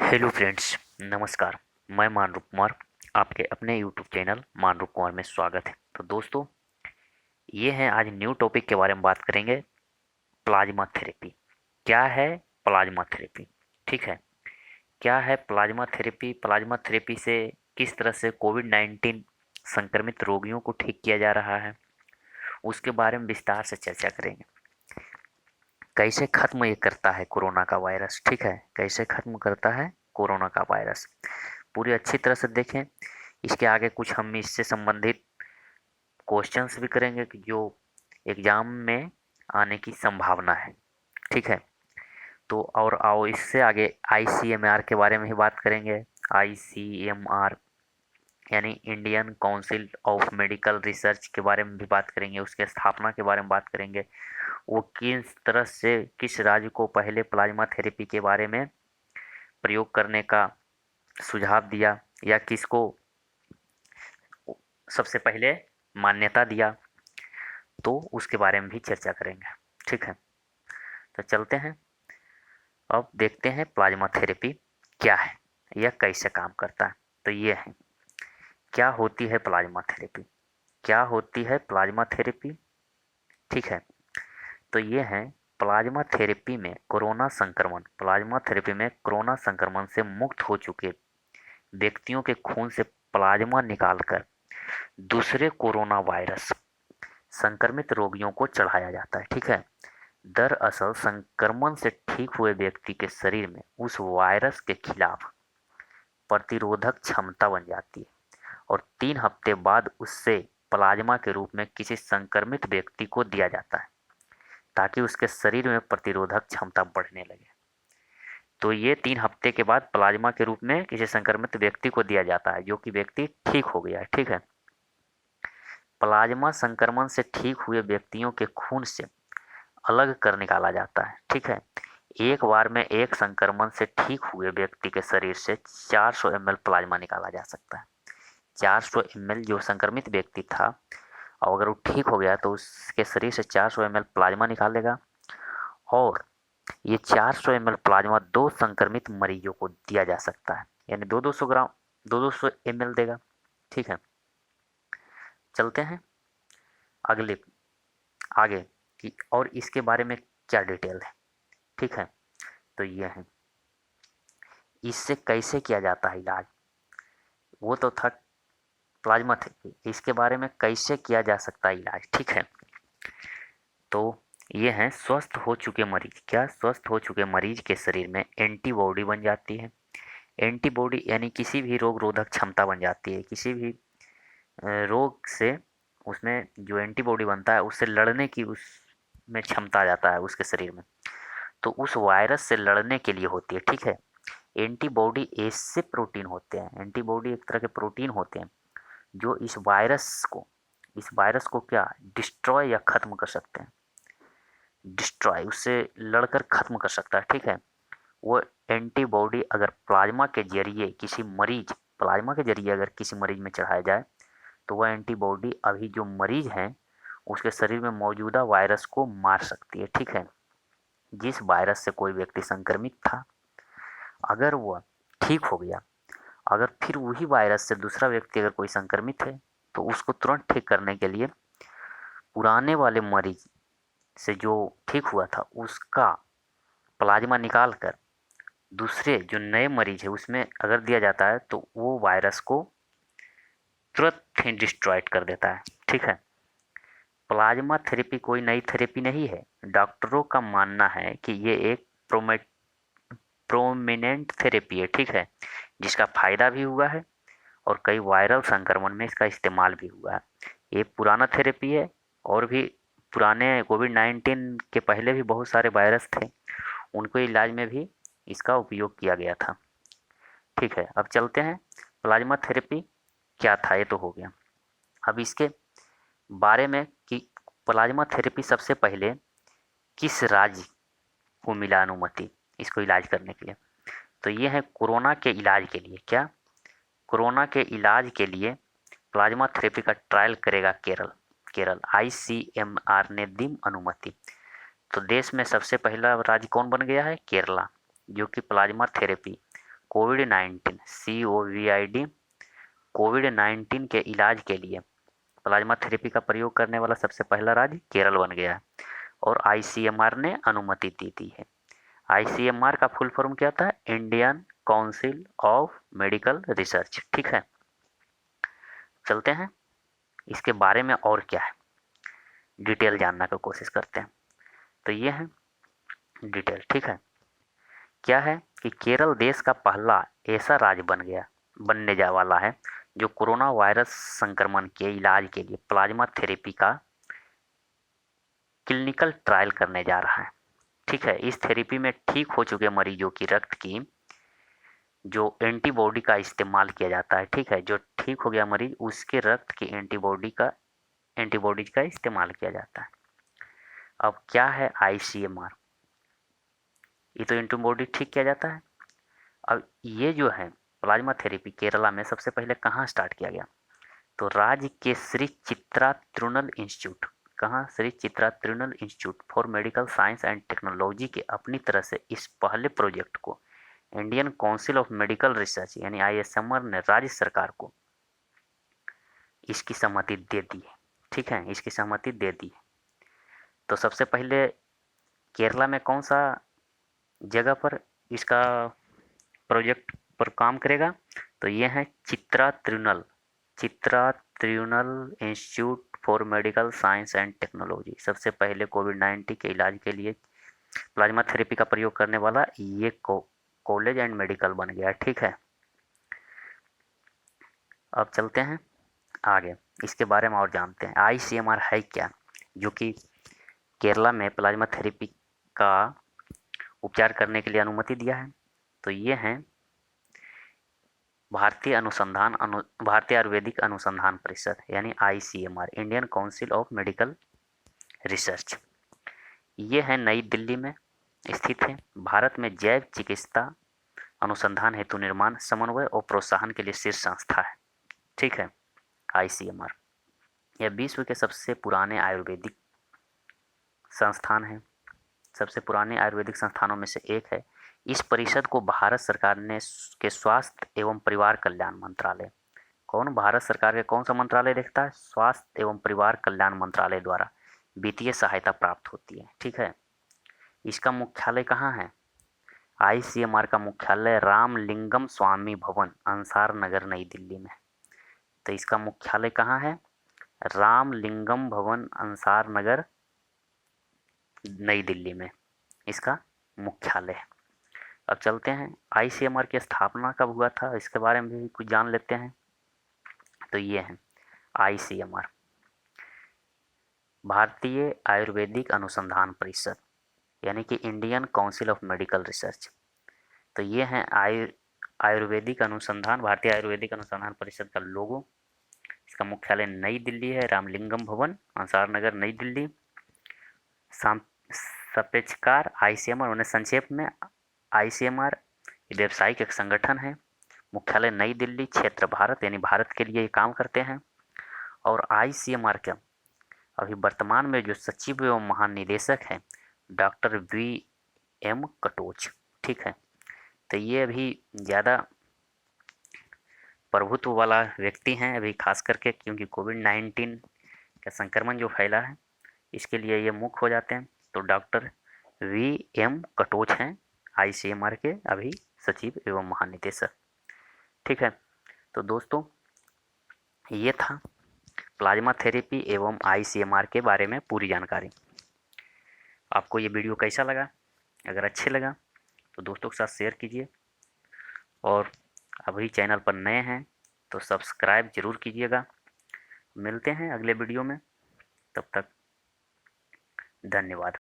Hello friends, नमस्कार। मैं मानरूप कुमार, आपके अपने यूट्यूब चैनल मानरूप कुमार में स्वागत है। तो दोस्तों, ये है आज न्यू टॉपिक के बारे में बात करेंगे। प्लाज्मा थेरेपी क्या है? प्लाज्मा थेरेपी, ठीक है। क्या है प्लाज्मा थेरेपी? प्लाज्मा थेरेपी से किस तरह से कोविड-19 संक्रमित रोगियों को ठीक किया जा रहा है, उसके बारे में विस्तार से चर्चा करेंगे। कैसे खत्म ये करता है कोरोना का वायरस, ठीक है। कैसे खत्म करता है कोरोना का वायरस, पूरी अच्छी तरह से देखें। इसके आगे कुछ हम इससे संबंधित क्वेश्चंस भी करेंगे कि जो एग्जाम में आने की संभावना है, ठीक है। तो और आओ इससे आगे आईसीएमआर के बारे में ही बात करेंगे। आईसीएमआर यानी Indian council of medical research के बारे में भी बात करेंगे। उसके स्थापना के बारे में बात करेंगे। वो किस तरह से किस राज्य को पहले प्लाज्मा थेरेपी के बारे में प्रयोग करने का सुझाव दिया, या किसको सबसे पहले मान्यता दिया, तो उसके बारे में भी चर्चा करेंगे, ठीक है। तो चलते हैं, अब देखते हैं प्लाज्मा थेरेपी क्या है या कैसे काम करता है। तो ये है, क्या होती है प्लाज्मा थेरेपी? क्या होती है प्लाज्मा थेरेपी, ठीक है। तो ये है, प्लाज्मा थेरेपी में कोरोना संक्रमण से मुक्त हो चुके व्यक्तियों के खून से प्लाज्मा निकालकर दूसरे कोरोना वायरस संक्रमित रोगियों को चढ़ाया जाता है, ठीक है। दरअसल संक्रमण से ठीक हुए व्यक्ति के शरीर में उस वायरस के खिलाफ प्रतिरोधक क्षमता बन जाती है और 3 हफ्ते बाद उससे प्लाज्मा के रूप में किसी संक्रमित व्यक्ति को दिया जाता है, ताकि उसके शरीर में प्रतिरोधक क्षमता बढ़ने लगे। तो ये 3 हफ्ते के बाद प्लाज्मा के रूप में किसी संक्रमित व्यक्ति को दिया जाता है, जो कि व्यक्ति ठीक हो गया है, ठीक है। प्लाज्मा संक्रमण से ठीक हुए व्यक्तियों के खून से अलग कर निकाला जाता है, ठीक है। एक बार में एक संक्रमण से ठीक हुए व्यक्ति के शरीर से 400 ml प्लाज्मा निकाला जा सकता है। 400 ml जो संक्रमित व्यक्ति था, और अगर वो ठीक हो गया तो उसके शरीर से 400 ml प्लाज्मा निकालेगा, और ये 400 ml प्लाज्मा 2 संक्रमित मरीजों को दिया जा सकता है, यानी 200 ग्राम 200 ml देगा, ठीक है। चलते हैं अगले आगे कि और इसके बारे में क्या डिटेल है, ठीक है। तो ये है, इससे कैसे किया जाता है इलाज, वो तो था प्लाज्मा थेरेपी। इसके बारे में कैसे किया जा सकता है इलाज, ठीक है। तो ये है, स्वस्थ हो चुके मरीज, क्या स्वस्थ हो चुके मरीज के शरीर में एंटीबॉडी बन जाती है। एंटीबॉडी यानी किसी भी रोग रोधक क्षमता बन जाती है, किसी भी रोग से उसमें जो एंटीबॉडी बनता है उससे लड़ने की उसमें क्षमता आ जाता है उसके शरीर में। तो उस वायरस से लड़ने के लिए होती है, ठीक है। एंटीबॉडी ऐसे प्रोटीन होते हैं, एंटीबॉडी एक तरह के प्रोटीन होते हैं जो इस वायरस को क्या डिस्ट्रॉय या खत्म कर सकते हैं। डिस्ट्रॉय उससे लड़कर खत्म कर सकता है, ठीक है। वो एंटीबॉडी अगर प्लाज्मा के जरिए अगर किसी मरीज में चढ़ाया जाए, तो वह एंटीबॉडी अभी जो मरीज हैं उसके शरीर में मौजूदा वायरस को मार सकती है, ठीक है। जिस वायरस से कोई व्यक्ति संक्रमित था, अगर वह ठीक हो गया, अगर फिर वही वायरस से दूसरा व्यक्ति अगर कोई संक्रमित है, तो उसको तुरंत ठीक करने के लिए पुराने वाले मरीज से जो ठीक हुआ था उसका प्लाज्मा निकाल कर दूसरे जो नए मरीज है उसमें अगर दिया जाता है, तो वो वायरस को तुरंत ही डिस्ट्रॉयड कर देता है, ठीक है। प्लाज्मा थेरेपी कोई नई थेरेपी नहीं है। डॉक्टरों का मानना है कि ये एक प्रोमिनेंट थेरेपी है, ठीक है, जिसका फायदा भी हुआ है और कई वायरल संक्रमण में इसका इस्तेमाल भी हुआ है। ये पुराना थेरेपी है, और भी पुराने कोविड-19 के पहले भी बहुत सारे वायरस थे, उनको इलाज में भी इसका उपयोग किया गया था, ठीक है। अब चलते हैं, प्लाज्मा थेरेपी क्या था ये तो हो गया। अब इसके बारे में कि प्लाज्मा थेरेपी सबसे पहले किस राज्य को मिला अनुमति इसको इलाज करने के लिए। तो ये है कोरोना के इलाज के लिए, क्या कोरोना के इलाज के लिए प्लाज्मा थेरेपी का ट्रायल करेगा केरल। केरल आईसीएमआर ने दी अनुमति। तो देश में सबसे पहला राज्य कौन बन गया है? केरला, जो कि प्लाज्मा थेरेपी कोविड-19 के इलाज के लिए प्लाज्मा थेरेपी का प्रयोग करने वाला सबसे पहला राज्य केरल बन गया है और आईसीएमआर ने अनुमति दे दी है। आईसीएमआर का फुल फॉर्म क्या था? Indian council of medical research. ठीक है, चलते हैं इसके बारे में और क्या है डिटेल जानने की कोशिश करते हैं। तो ये है डिटेल। ठीक है, क्या है कि केरल देश का पहला ऐसा राज्य बनने जा वाला है जो कोरोना वायरस संक्रमण के इलाज के लिए प्लाज्मा थेरेपी का क्लिनिकल ट्रायल करने जा रहा है। ठीक है, इस थेरेपी में ठीक हो चुके मरीजों की रक्त की जो एंटीबॉडी का इस्तेमाल किया जाता है। ठीक है, जो ठीक हो गया मरीज उसके रक्त की एंटीबॉडीज का इस्तेमाल किया जाता है। अब क्या है आईसीएमआर? ये तो एंटीबॉडी ठीक किया जाता है। अब ये जो है प्लाज्मा थेरेपी केरला में सबसे पहले कहाँ स्टार्ट किया गया? तो राज्य के श्री चित्रा तिरुनल इंस्टीट्यूट, कहाँ? Shri Chitra Tirunal institute for medical science and technology के अपनी तरह से इस पहले प्रोजेक्ट को Indian council of medical research यानी आईएसएमआर ने राज्य सरकार को इसकी सहमति दे दी है। ठीक है, इसकी सहमति दे दी है। तो सबसे पहले केरला में कौन सा जगह पर इसका प्रोजेक्ट पर काम करेगा? तो ये है Chitra Tirunal institute for medical science and technology. सबसे पहले कोविड-19 के इलाज के लिए प्लाज्मा थेरेपी का प्रयोग करने वाला ये कॉलेज एंड मेडिकल बन गया। ठीक है, अब चलते हैं आगे, इसके बारे में और जानते हैं। आईसीएमआर है क्या, जो कि केरला में प्लाज्मा थेरेपी का उपचार करने के लिए अनुमति दिया है? तो ये है भारतीय आयुर्वेदिक अनुसंधान परिषद यानी ICMR, Indian council of medical research. ये है नई दिल्ली में स्थित है। भारत में जैव चिकित्सा अनुसंधान हेतु निर्माण, समन्वय और प्रोत्साहन के लिए शीर्ष संस्था है। ठीक है, आईसीएमआर यह विश्व के सबसे पुराने आयुर्वेदिक संस्थान है, सबसे पुराने आयुर्वेदिक संस्थानों में से एक है। इस परिषद को भारत सरकार ने के स्वास्थ्य एवं परिवार कल्याण मंत्रालय, कौन? भारत सरकार के कौन सा मंत्रालय देखता है? स्वास्थ्य एवं परिवार कल्याण मंत्रालय द्वारा वित्तीय सहायता प्राप्त होती है। ठीक है, इसका मुख्यालय कहाँ है? आईसीएमआर का मुख्यालय रामलिंगम स्वामी भवन, अंसार नगर, नई दिल्ली में। तो इसका मुख्यालय कहाँ है? रामलिंगम भवन, अंसार नगर, नई दिल्ली में इसका मुख्यालय है। अब चलते हैं आईसीएमआर की स्थापना कब हुआ था, इसके बारे में भी कुछ जान लेते हैं। तो ये है आईसीएमआर, भारतीय आयुर्वेदिक अनुसंधान परिषद यानी कि Indian council of medical research. तो ये है आयुर्वेदिक अनुसंधान, भारतीय आयुर्वेदिक अनुसंधान परिषद का लोगो। इसका मुख्यालय नई दिल्ली है, रामलिंगम भवन, अंसार नगर, नई दिल्ली। सापेक्षकार आईसीएमआर, उन्हें संक्षेप में आईसीएमआर व्यावसायिक एक संगठन है, मुख्यालय नई दिल्ली, क्षेत्र भारत यानी भारत के लिए ये काम करते हैं। और आईसीएमआर के अभी वर्तमान में जो सचिव एवं महानिदेशक हैं डॉक्टर वी.एम. कटोच। ठीक है, तो ये अभी ज़्यादा प्रभुत्व वाला व्यक्ति हैं अभी, खास करके क्योंकि कोविड-19 का संक्रमण जो फैला है इसके लिए ये मुख्य हो जाते हैं। तो डॉक्टर वी.एम. कटोच हैं आईसीएमआर के अभी सचिव एवं महानिदेशक। ठीक है, तो दोस्तों ये था प्लाज्मा थेरेपी एवं आईसीएमआर के बारे में पूरी जानकारी। आपको ये वीडियो कैसा लगा? अगर अच्छे लगा तो दोस्तों के साथ शेयर कीजिए, और अभी चैनल पर नए हैं तो सब्सक्राइब जरूर कीजिएगा। मिलते हैं अगले वीडियो में, तब तक धन्यवाद।